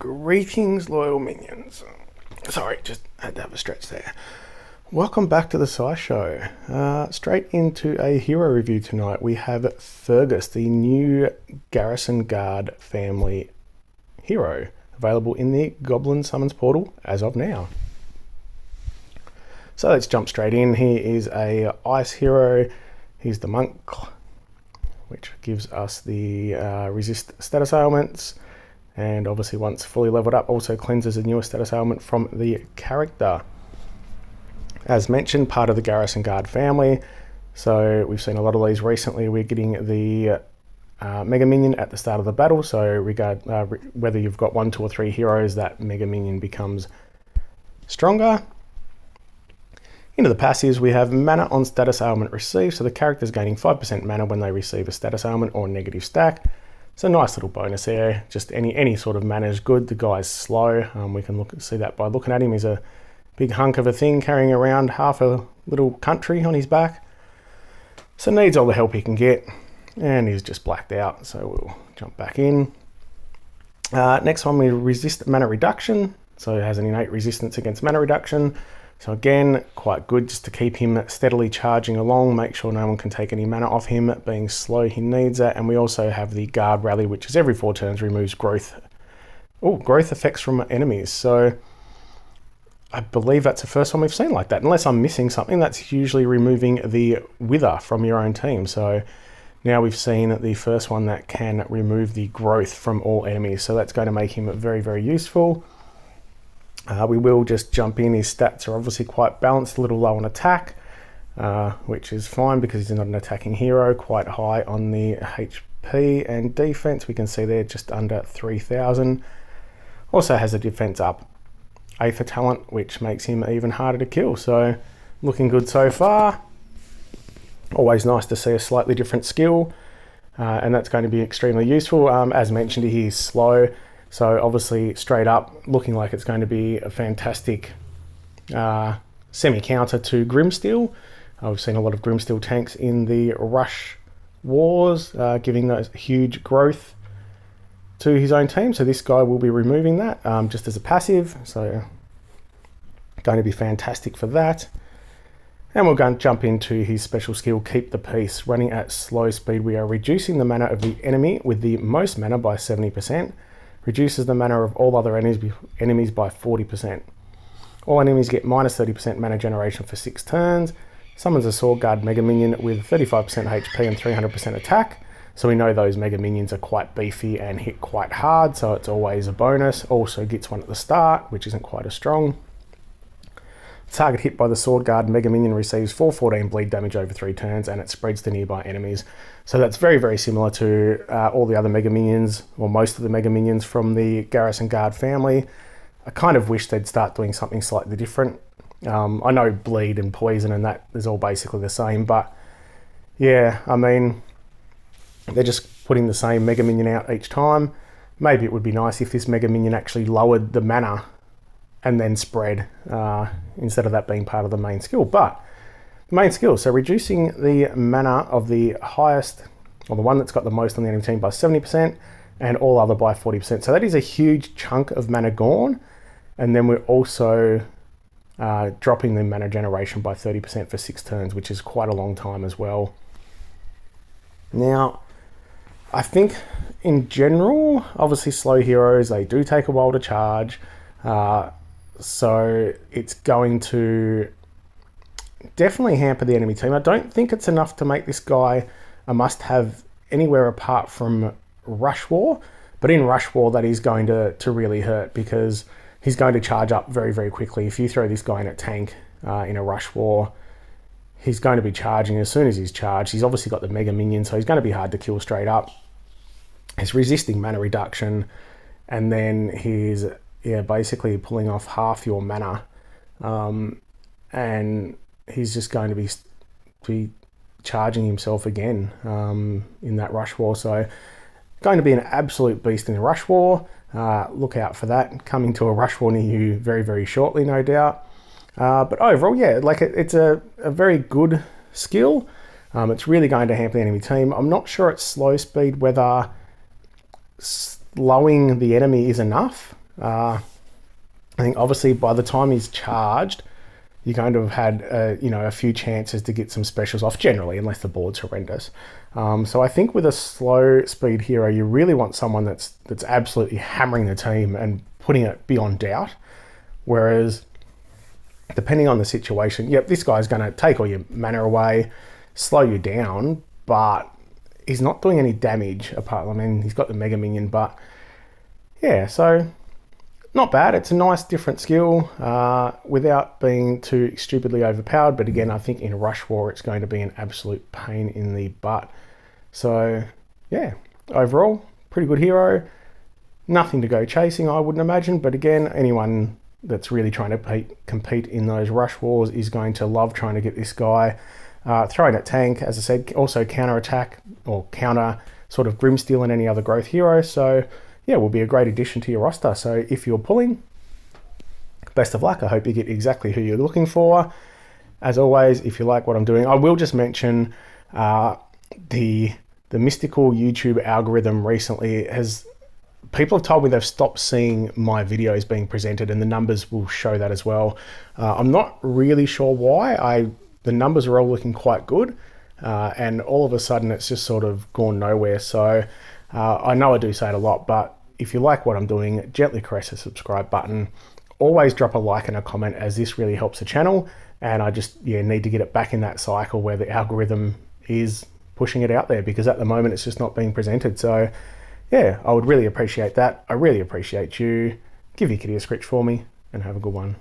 Greetings, loyal minions. Sorry, just had to have a stretch there. Welcome back to the Sci Show. Straight into a hero review tonight. We have Fergus, the new Garrison Guard family hero, available in the Goblin Summons portal as of now. So let's jump straight in. He is a ice hero. He's the monk, which gives us the resist status ailments, and obviously once fully leveled up also cleanses a newer status ailment from the character. As mentioned, part of the Garrison Guard family, so we've seen a lot of these recently. We're getting the Mega Minion at the start of the battle, so whether you've got 1, 2 or 3 heroes, that Mega Minion becomes stronger. Into the passives, we have mana on status ailment received, so the character's gaining 5% mana when they receive a status ailment or negative stack. So nice little bonus there. Just any sort of mana is good. The guy's slow. We can see that by looking at him. He's a big hunk of a thing carrying around half a little country on his back. So needs all the help he can get. And he's just blacked out, so we'll jump back in. Next one, we resist mana reduction. So it has an innate resistance against mana reduction. So again, quite good just to keep him steadily charging along, make sure no one can take any mana off him. Being slow, he needs that. And we also have the Guard Rally, which is every 4 turns removes growth effects from enemies. So I believe that's the first one we've seen like that. Unless I'm missing something, that's usually removing the Wither from your own team. So now we've seen the first one that can remove the growth from all enemies. So that's going to make him very, very useful. We will just jump in. His stats are obviously quite balanced, a little low on attack, which is fine because he's not an attacking hero. Quite high on the HP and defense. We can see there just under 3,000. Also has a defense up, Aether talent, which makes him even harder to kill. So looking good so far. Always nice to see a slightly different skill, and that's going to be extremely useful. As mentioned, he's slow. So obviously straight up looking like it's going to be a fantastic semi-counter to Grimsteel. We've seen a lot of Grimsteel tanks in the Rush Wars, giving those huge growth to his own team. So this guy will be removing that just as a passive. So going to be fantastic for that. And we're going to jump into his special skill, Keep the Peace. Running at slow speed, we are reducing the mana of the enemy with the most mana by 70%. Reduces the mana of all other enemies by 40%. All enemies get minus 30% mana generation for 6 turns. Summons a Sword Guard Mega Minion with 35% HP and 300% attack. So we know those Mega Minions are quite beefy and hit quite hard, so it's always a bonus. Also gets one at the start, which isn't quite as strong. Target hit by the Sword Guard Mega Minion receives 414 bleed damage over 3 turns, and it spreads to nearby enemies. So that's very, very similar to all the other Mega Minions, or most of the Mega Minions from the Garrison Guard family. I kind of wish they'd start doing something slightly different. I know bleed and poison and that is all basically the same, but yeah, I mean, they're just putting the same Mega Minion out each time. Maybe it would be nice if this Mega Minion actually lowered the mana and then spread, instead of that being part of the main skill. But the main skill, so reducing the mana of the highest, or the one that's got the most on the enemy team by 70%, and all other by 40%. So that is a huge chunk of mana gone. And then we're also dropping the mana generation by 30% for 6 turns, which is quite a long time as well. Now, I think in general, obviously slow heroes, they do take a while to charge. So it's going to definitely hamper the enemy team. I don't think it's enough to make this guy a must-have anywhere apart from Rush War, but in Rush War that is going to really hurt because he's going to charge up very, very quickly. If you throw this guy in a tank in a Rush War, he's going to be charging as soon as he's charged. He's obviously got the Mega Minion, so he's going to be hard to kill straight up. He's resisting mana reduction, and then he's basically pulling off half your mana, and he's just going to be charging himself again in that Rush War. So going to be an absolute beast in the Rush War. Look out for that coming to a Rush War near you very, very shortly, no doubt. But overall, yeah, like it's a very good skill. It's really going to hamper the enemy team. I'm not sure at slow speed whether slowing the enemy is enough. I think obviously by the time he's charged, you kind of had a few chances to get some specials off generally, unless the board's horrendous. So I think with a slow speed hero, you really want someone that's absolutely hammering the team and putting it beyond doubt. Whereas depending on the situation, yep, this guy's going to take all your mana away, slow you down, but he's not doing any damage apart. I mean, he's got the Mega Minion, but yeah, so not bad. It's a nice different skill without being too stupidly overpowered. But again, I think in Rush War, it's going to be an absolute pain in the butt. So yeah, overall, pretty good hero. Nothing to go chasing, I wouldn't imagine. But again, anyone that's really trying to compete in those Rush Wars is going to love trying to get this guy. Throwing at tank, as I said, also counter attack or counter sort of Grimsteel and any other growth hero. So yeah, will be a great addition to your roster. So if you're pulling, best of luck. I hope you get exactly who you're looking for. As always, if you like what I'm doing, I will just mention the mystical YouTube algorithm recently has, people have told me they've stopped seeing my videos being presented, and the numbers will show that as well. I'm not really sure why. The numbers are all looking quite good, and all of a sudden it's just sort of gone nowhere. So I know I do say it a lot, but if you like what I'm doing, gently caress the subscribe button. Always drop a like and a comment, as this really helps the channel. And I just need to get it back in that cycle where the algorithm is pushing it out there, because at the moment it's just not being presented. So yeah, I would really appreciate that. I really appreciate you. Give your kitty a scritch for me, and have a good one.